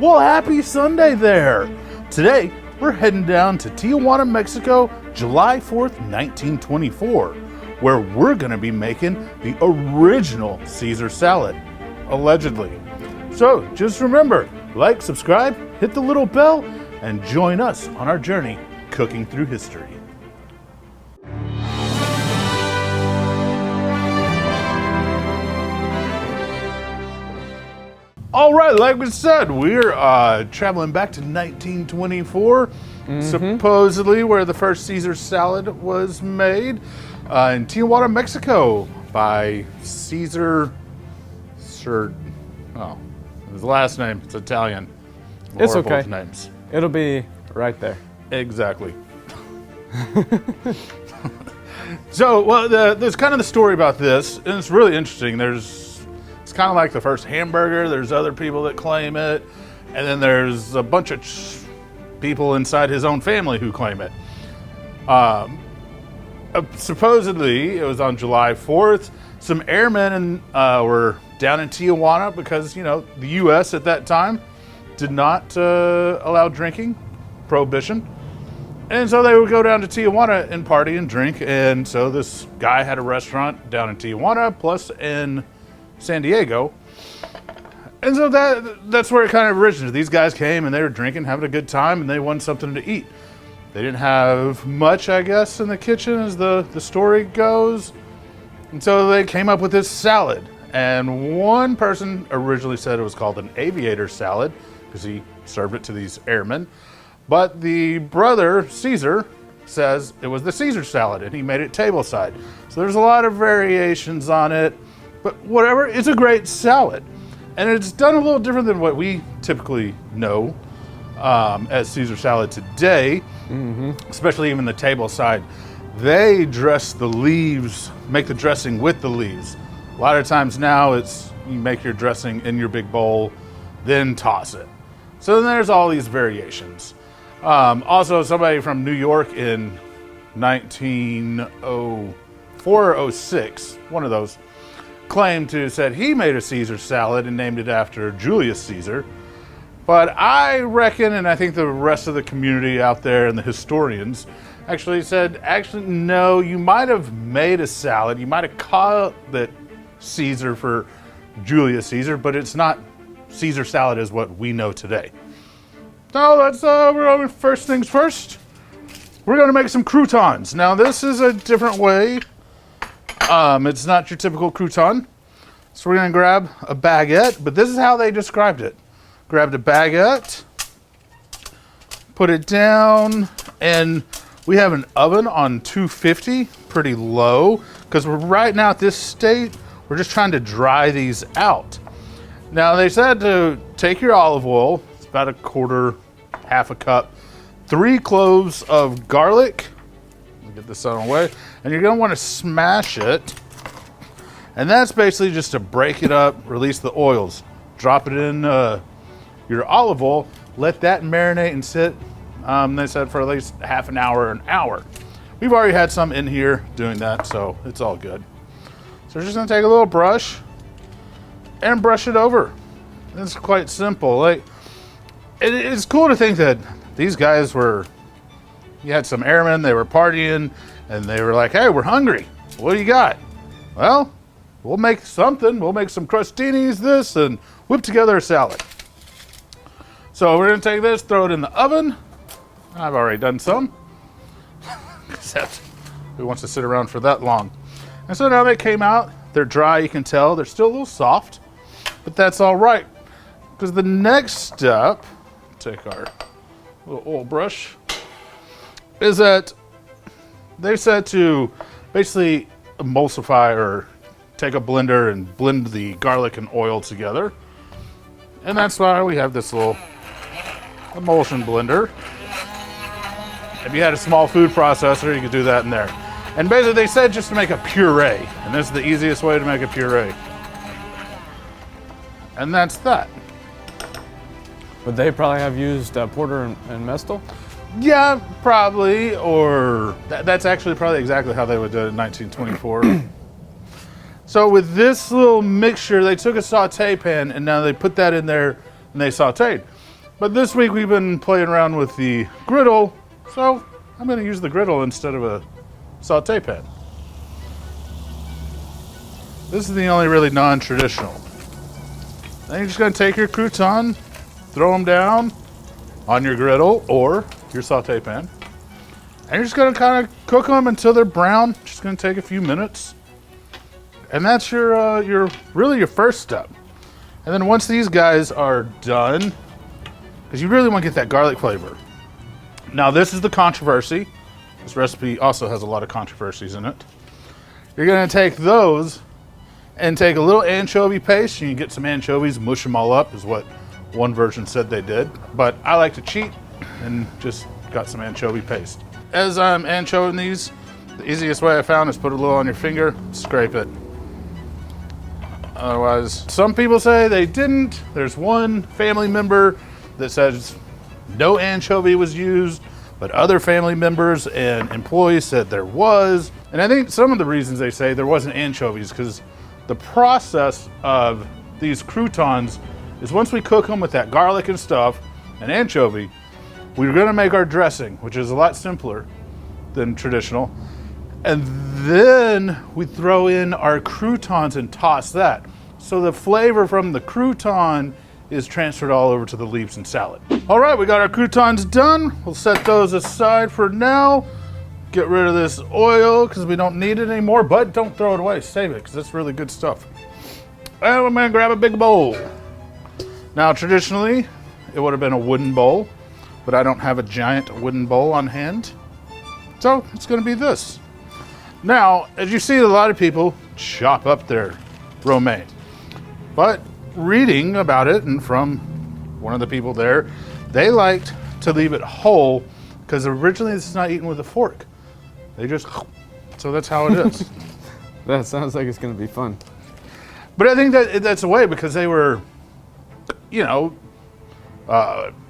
Well, happy Sunday there. Today, we're heading down to Tijuana, Mexico, July 4th, 1924, where we're going to be making the original Caesar salad, allegedly. So, just remember, like, subscribe, hit the little bell, and join us on our journey cooking through history. All right, like we said, we're traveling back to 1924, supposedly where the first Caesar salad was made in Tijuana, Mexico by Caesar. His last name, it's Italian. It's okay. Both names. It'll be right there. Exactly. So, well, there's kind of the story about this, and it's really interesting. It's kind of like the first hamburger. There's other people that claim it, and then there's a bunch of people inside his own family who claim it. Supposedly, it was on July 4th. Some airmen were down in Tijuana because, the U.S. at that time did not allow drinking, prohibition. And so they would go down to Tijuana and party and drink. And so this guy had a restaurant down in Tijuana, plus in San Diego. And so that's where it kind of originated. These guys came and they were drinking, having a good time, and they wanted something to eat. They didn't have much, I guess, in the kitchen as the story goes. And so they came up with this salad. And one person originally said it was called an aviator salad because he served it to these airmen. But the brother, Caesar, says it was the Caesar salad and he made it tableside. So there's a lot of variations on it. But whatever, it's a great salad. And it's done a little different than what we typically know as Caesar salad today, especially even the table side. They dress the leaves, make the dressing with the leaves. A lot of times now it's you make your dressing in your big bowl, then toss it. So then there's all these variations. Also, somebody from New York in 1904 or 06, one of those, claimed to said he made a Caesar salad and named it after Julius Caesar. But I reckon, and I think the rest of the community out there and the historians actually said, no, you might have made a salad. You might have called it Caesar for Julius Caesar, but it's not Caesar salad as what we know today. So let's, we're going first things first. We're going to make some croutons. Now this is a different way. It's not your typical crouton. So we're going to grab a baguette, but this is how they described it. Grabbed a baguette, put it down, and we have an oven on 250, pretty low, because we're right now at this state, we're just trying to dry these out. Now they said to take your olive oil, it's about a quarter, half a cup, 3 cloves of garlic, get this out of the way, and you're going to want to smash it. And that's basically just to break it up, release the oils. Drop it in your olive oil, let that marinate and sit, they said, for at least half an hour, an hour. We've already had some in here doing that, so it's all good. So we're just going to take a little brush and brush it over. It's quite simple. It's cool to think that these guys you had some airmen, they were partying, and they were like, hey, we're hungry. What do you got? Well, we'll make something. We'll make some crostinis, and whip together a salad. So we're going to take this, throw it in the oven. I've already done some. Except who wants to sit around for that long? And so now they came out. They're dry, you can tell. They're still a little soft, but that's all right. Because the next step, take our little oil brush, is that they said to basically emulsify or take a blender and blend the garlic and oil together. And that's why we have this little emulsion blender. If you had a small food processor, you could do that in there. And basically they said just to make a puree. And this is the easiest way to make a puree. And that's that. Would they probably have used porter and mescal? Yeah, probably. Or that's actually probably exactly how they would do it in 1924. So with this little mixture, they took a saute pan and now they put that in there and they sauteed. But this week we've been playing around with the griddle, so I'm going to use the griddle instead of a saute pan. This is the only really non-traditional. Then you're just going to take your crouton, throw them down on your griddle or your saute pan. And you're just going to kind of cook them until they're brown. Just going to take a few minutes. And that's your really your first step. And then once these guys are done, because you really want to get that garlic flavor. Now this is the controversy. This recipe also has a lot of controversies in it. You're going to take those and take a little anchovy paste. You can get some anchovies, mush them all up, is what one version said they did. But I like to cheat and just got some anchovy paste. As I'm anchovying these, the easiest way I found is put a little on your finger, scrape it. Otherwise, some people say they didn't. There's one family member that says no anchovy was used, but other family members and employees said there was. And I think some of the reasons they say there wasn't anchovies because the process of these croutons is once we cook them with that garlic and stuff and anchovy, we're gonna make our dressing, which is a lot simpler than traditional. And then we throw in our croutons and toss that. So the flavor from the crouton is transferred all over to the leaves and salad. All right, we got our croutons done. We'll set those aside for now. Get rid of this oil because we don't need it anymore, but don't throw it away, save it because it's really good stuff. And I'm gonna grab a big bowl. Now, traditionally, it would have been a wooden bowl, but I don't have a giant wooden bowl on hand. So it's gonna be this. Now, as you see, a lot of people chop up their romaine, but reading about it and from one of the people there, they liked to leave it whole because originally this is not eaten with a fork. They just, so that's how it is. That sounds like it's going to be fun. But I think that that's a way because they were, you know,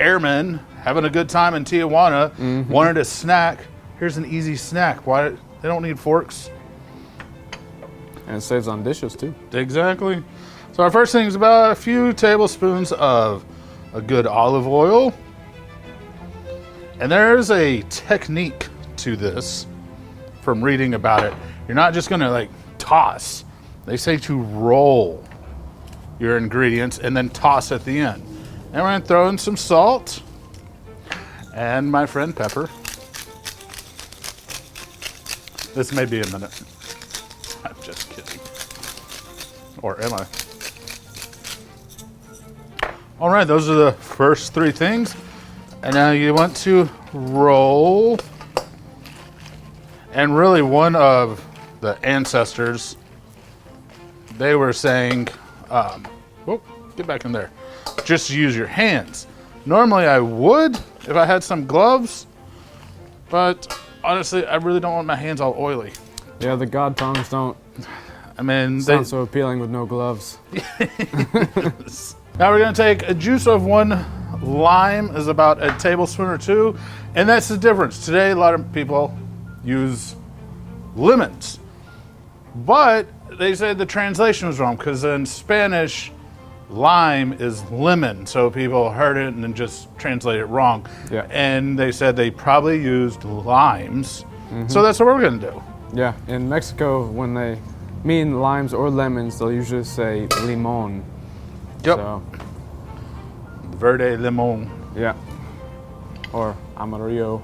airmen having a good time in Tijuana, wanted a snack. Here's an easy snack. Why? They don't need forks. And it saves on dishes too. Exactly. So our first thing is about a few tablespoons of a good olive oil. And there's a technique to this from reading about it. You're not just gonna like toss. They say to roll your ingredients and then toss at the end. And we're gonna throw in some salt and my friend pepper. This may be a minute. I'm just kidding. Or am I? All right, those are the first three things. And now you want to roll. And really one of the ancestors, they were saying, get back in there. Just use your hands. Normally I would if I had some gloves, but honestly, I really don't want my hands all oily. Yeah, the god tongs don't sound so appealing with no gloves. Now we're gonna take a juice of one lime, is about a tablespoon or two, and that's the difference. Today, a lot of people use lemons, but they said the translation was wrong because in Spanish, lime is lemon, so people heard it and then just translated it wrong. Yeah. And they said they probably used limes, so that's what we're gonna do. Yeah, in Mexico, when they mean limes or lemons, they'll usually say limon. Yep. So, Verde limon. yeah. Or amarillo.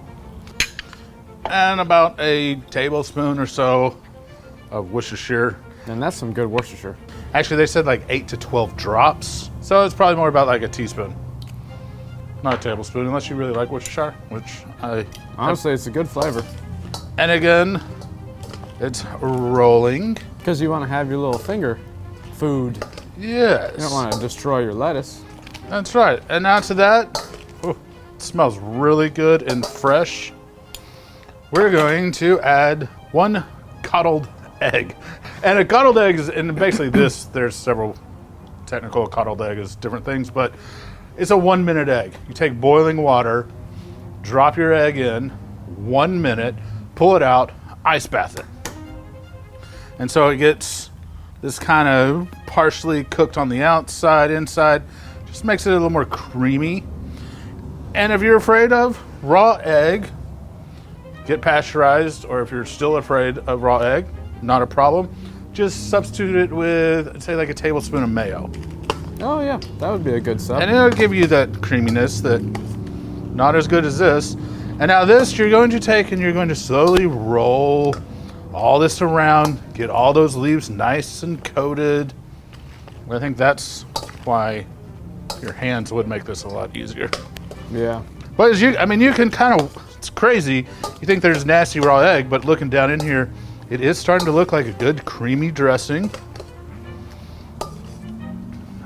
And about a tablespoon or so of Worcestershire. And that's some good Worcestershire. Actually, they said like 8 to 12 drops. So it's probably more about like a teaspoon. Not a tablespoon, unless you really like Worcestershire, which I... Honestly, it's a good flavor. And again, it's rolling. Because you want to have your little finger food. Yes. You don't want to destroy your lettuce. That's right. And now to that, it smells really good and fresh. We're going to add one coddled egg. And a coddled egg is, and basically this, there's several technical coddled egg is different things, but it's a 1 minute egg. You take boiling water, drop your egg in, 1 minute, pull it out, ice bath it. And so it gets this kind of partially cooked on the outside, inside, just makes it a little more creamy. And if you're afraid of raw egg, get pasteurized, or if you're still afraid of raw egg, not a problem. Just substitute it with, say, like a tablespoon of mayo. Oh yeah, that would be a good sub. And it'll give you that creaminess that not as good as this. And now this you're going to take and you're going to slowly roll all this around, get all those leaves nice and coated. I think that's why your hands would make this a lot easier. Yeah. But as you can kind of, it's crazy. You think there's nasty raw egg, but looking down in here, it is starting to look like a good creamy dressing.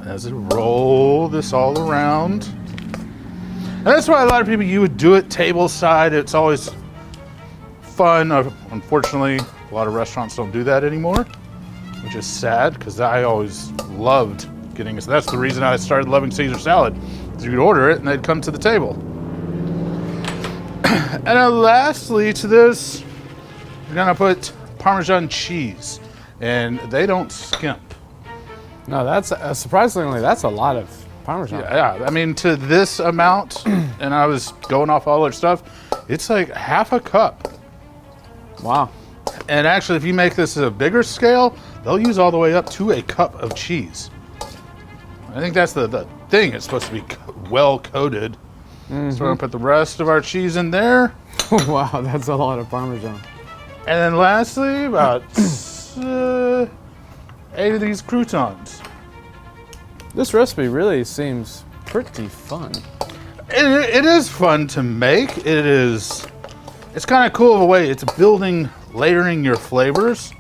As it roll this all around. And that's why a lot of people, you would do it table side. It's always fun. Unfortunately, a lot of restaurants don't do that anymore, which is sad because I always loved getting it. So that's the reason I started loving Caesar salad. You could order it and they'd come to the table. And then lastly to this, you're gonna put Parmesan cheese, and they don't skimp. No, that's surprisingly that's a lot of Parmesan. Yeah, I mean to this amount, and I was going off all their stuff, it's like half a cup. Wow. And actually, if you make this at a bigger scale, they'll use all the way up to a cup of cheese. I think that's the thing. It's supposed to be well coated. So we're gonna put the rest of our cheese in there. Wow, that's a lot of Parmesan. And then lastly, about 8 of these croutons. This recipe really seems pretty fun. It is fun to make. It's kind of cool of a way. It's building, layering your flavors.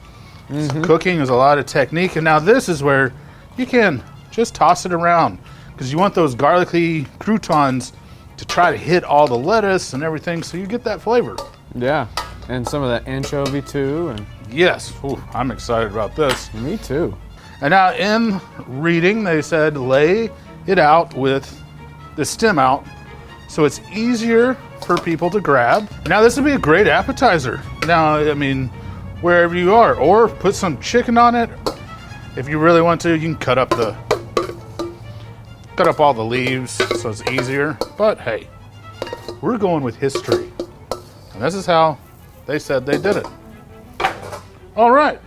Cooking is a lot of technique. And now this is where you can just toss it around because you want those garlicky croutons to try to hit all the lettuce and everything so you get that flavor. Yeah, and some of that anchovy too. And Yes, ooh, I'm excited about this. me too. And now in reading, they said lay it out with the stem out so it's easier for people to grab. Now this would be a great appetizer. Now, I mean, wherever you are, or put some chicken on it. If you really want to, you can cut up all the leaves so it's easier. But hey, we're going with history. And this is how they said they did it. All right.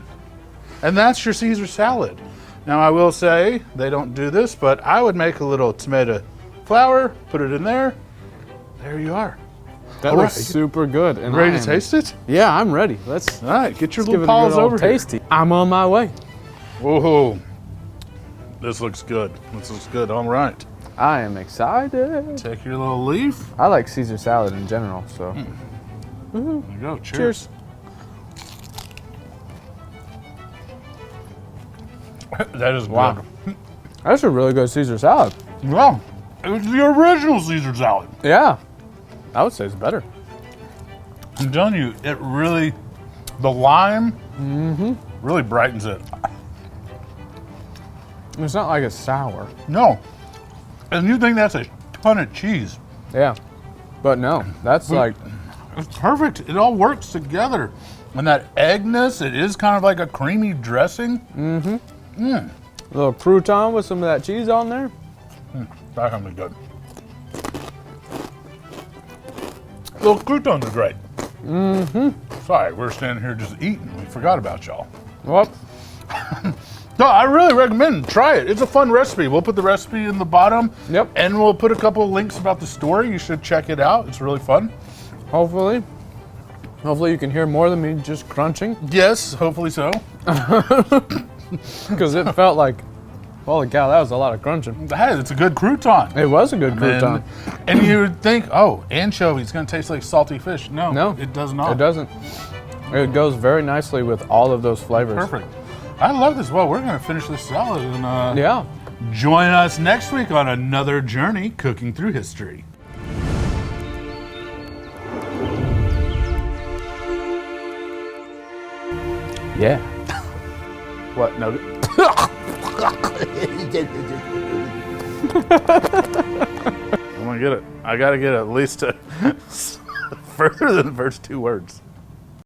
And that's your Caesar salad. Now I will say they don't do this, but I would make a little tomato flour, put it in there. There you are. That All looks right. super good. And Ready to taste it? Yeah, I'm ready. Let's All right, get your give little it a paws good old over here. tasty. I'm on my way. Whoa. This looks good. This looks good. All right. I am excited. Take your little leaf. I like Caesar salad in general, so. There you go. Cheers. Cheers. That is Wow. good. That's a really good Caesar salad. Wow. It was the original Caesar salad. Yeah. I would say it's better. I'm telling you, it really, the lime really brightens it. It's not like it's sour. No. And you think that's a ton of cheese. Yeah. But no, that's like, It's perfect. It all works together. And that eggness, it is kind of like a creamy dressing. a little crouton with some of that cheese on there. That's gonna be good. Little croutons are great. Sorry, we're standing here just eating. We forgot about y'all. Well, No, I really recommend try it. It's a fun recipe. We'll put the recipe in the bottom. Yep. And we'll put a couple of links about the story. You should check it out. It's really fun. hopefully you can hear more than me just crunching, Yes, hopefully so. because it felt like, holy cow, that was a lot of crunching. Hey, it's a good crouton. It was a good crouton. And you would think, oh, anchovy, it's going to taste like salty fish. No, No, it does not. It doesn't. It goes very nicely with all of those flavors. Perfect. I love this. Well, we're going to finish this salad and Yeah. join us next week on another journey cooking through history. Yeah. What? No. I'm going to get it. I got to get at least further than the first 2 words.